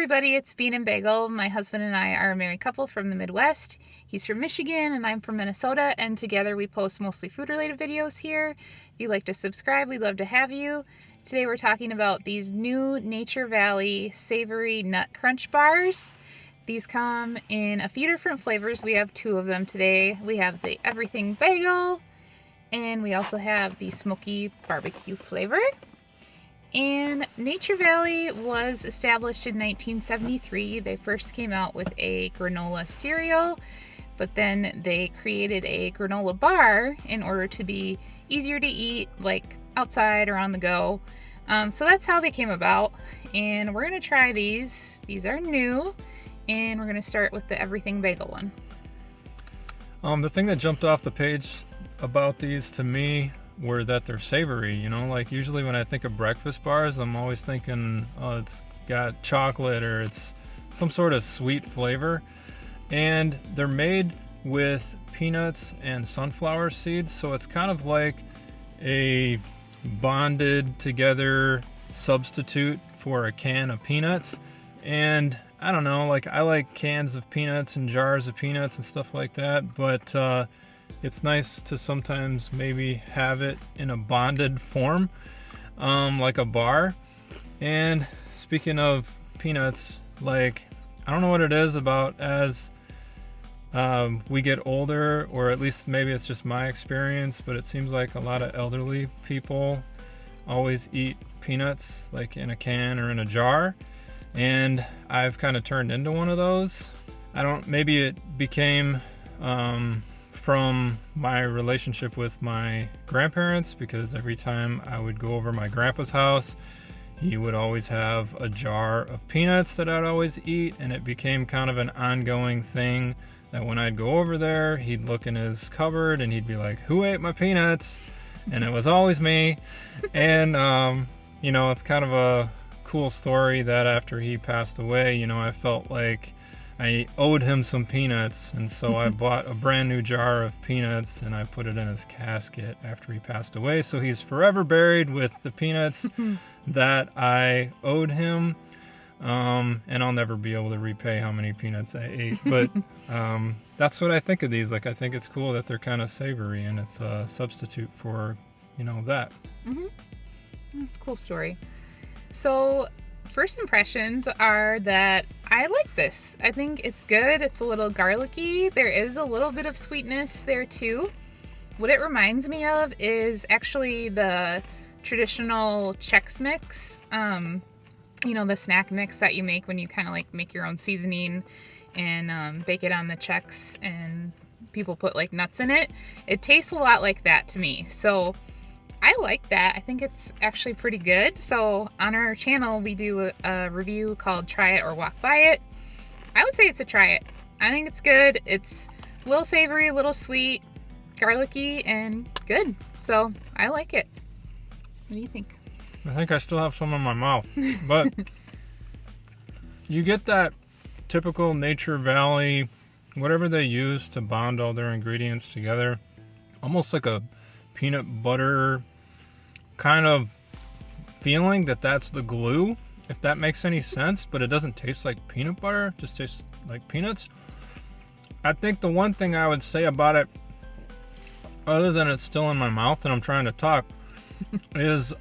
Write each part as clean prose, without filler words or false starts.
everybody, it's Bean and Bagel. My husband and I are a married couple from the Midwest. He's from Michigan and I'm from Minnesota, and together we post mostly food-related videos here. If you'd like to subscribe, we'd love to have you. Today we're talking about these new Nature Valley Savory Nut Crunch Bars. These come in a few different flavors. We have two of them today. We have the Everything Bagel, and we also have the Smoky Barbecue flavor. And Nature Valley was established in 1973. They first came out with a granola cereal, but then they created a granola bar in order to be easier to eat, like outside or on the go. So that's how they came about. And we're gonna try these. These are new, and we're gonna start with the Everything Bagel one. The thing that jumped off the page about these to me were that they're savory. You know, like usually when I think of breakfast bars, I'm always thinking, oh, it's got chocolate or it's some sort of sweet flavor. And they're made with peanuts and sunflower seeds, so it's kind of like a bonded together substitute for a can of peanuts. And I don't know, like I like cans of peanuts and jars of peanuts and stuff like that, but it's nice to sometimes maybe have it in a bonded form, like a bar. And speaking of peanuts, like I don't know what it is about as we get older, or at least maybe it's just my experience, but it seems like a lot of elderly people always eat peanuts like in a can or in a jar, and I've kind of turned into one of those. Maybe it became from my relationship with my grandparents, because every time I would go over my grandpa's house, he would always have a jar of peanuts that I'd always eat, and it became kind of an ongoing thing that when I'd go over there, he'd look in his cupboard and he'd be like, "Who ate my peanuts?" And it was always me. And it's kind of a cool story that after he passed away, I felt like I owed him some peanuts, and so I bought a brand new jar of peanuts and I put it in his casket after he passed away. So he's forever buried with the peanuts that I owed him, and I'll never be able to repay how many peanuts I ate. But that's what I think of these. Like, I think it's cool that they're kind of savory, and it's a substitute for, that. Mm-hmm. That's a cool story. So first impressions are that I like this. I think it's good. It's a little garlicky. There is a little bit of sweetness there too. What it reminds me of is actually the traditional Chex Mix, the snack mix that you make when you kind of like make your own seasoning and bake it on the Chex, and people put like nuts in it. It tastes a lot like that to me. So I like that. I think it's actually pretty good. So on our channel, we do a review called Try It or Walk By It. I would say it's a try it. I think it's good. It's a little savory, a little sweet, garlicky, and good. So I like it. What do you think? I think I still have some in my mouth, but you get that typical Nature Valley, whatever they use to bond all their ingredients together, almost like a peanut butter kind of feeling that's the glue, if that makes any sense. But it doesn't taste like peanut butter, it just tastes like peanuts. I think the one thing I would say about it, other than it's still in my mouth and I'm trying to talk, is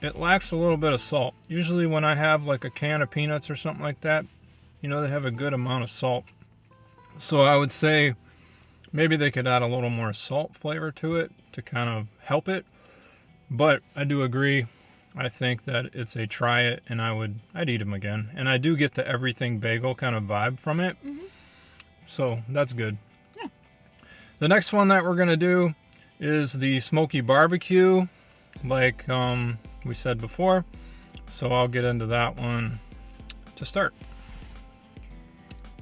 it lacks a little bit of salt. Usually when I have like a can of peanuts or something like that, they have a good amount of salt. So I would say maybe they could add a little more salt flavor to it to kind of help it. But I do agree. I think that it's a try it, and I'd eat them again. And I do get the Everything Bagel kind of vibe from it. Mm-hmm. So that's good. Yeah. The next one that we're going to do is the Smoky Barbecue, like we said before. So I'll get into that one to start.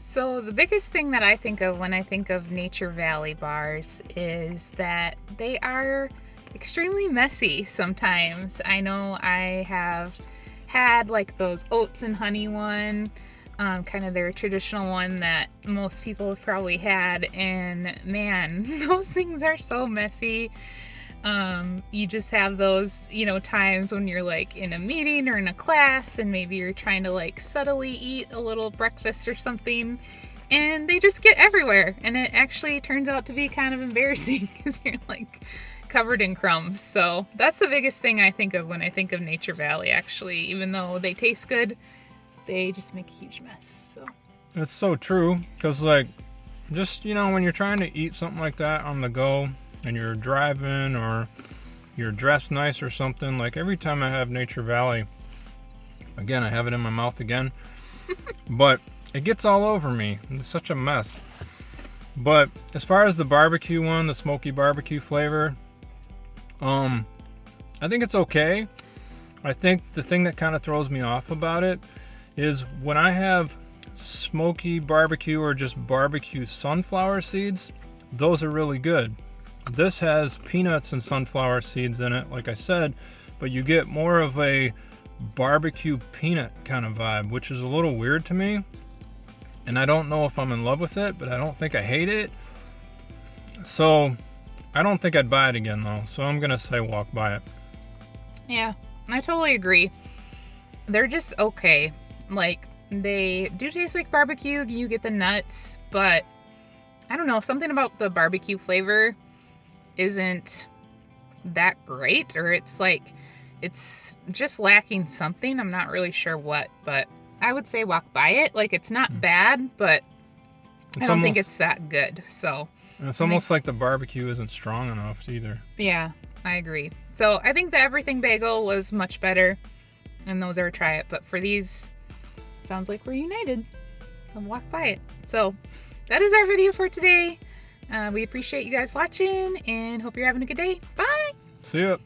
So the biggest thing that I think of when I think of Nature Valley bars is that they are extremely messy sometimes. I know I have had like those oats and honey one, kind of their traditional one that most people have probably had, and man, those things are so messy. You just have those, times when you're like in a meeting or in a class and maybe you're trying to like subtly eat a little breakfast or something and they just get everywhere and it actually turns out to be kind of embarrassing because you're like covered in crumbs. So that's the biggest thing I think of when I think of Nature Valley, actually. Even though they taste good, they just make a huge mess. So It's so true, because like, just, when you're trying to eat something like that on the go and you're driving or you're dressed nice or something, like every time I have Nature Valley, again, I have it in my mouth again, but it gets all over me. It's such a mess. But as far as the barbecue one, the smoky barbecue flavor, I think it's okay. I think the thing that kind of throws me off about it is when I have smoky barbecue or just barbecue sunflower seeds, those are really good. This has peanuts and sunflower seeds in it, like I said, but you get more of a barbecue peanut kind of vibe, which is a little weird to me. And I don't know if I'm in love with it, but I don't think I hate it. So I don't think I'd buy it again though. So I'm gonna say walk by it. yeah, I totally agree. They're just okay. Like, they do taste like barbecue. You get the nuts, but I don't know, something about the barbecue flavor isn't that great, or it's just lacking something. I'm not really sure what, but I would say walk by it. Like, it's not bad, but I don't think it's that good. So it's almost like the barbecue isn't strong enough either. yeah, I agree. So I think the everything bagel was much better, and those are try it. But for these, sounds like we're united. So walk by it. So that is our video for today. We appreciate you guys watching and hope you're having a good day. Bye. See ya.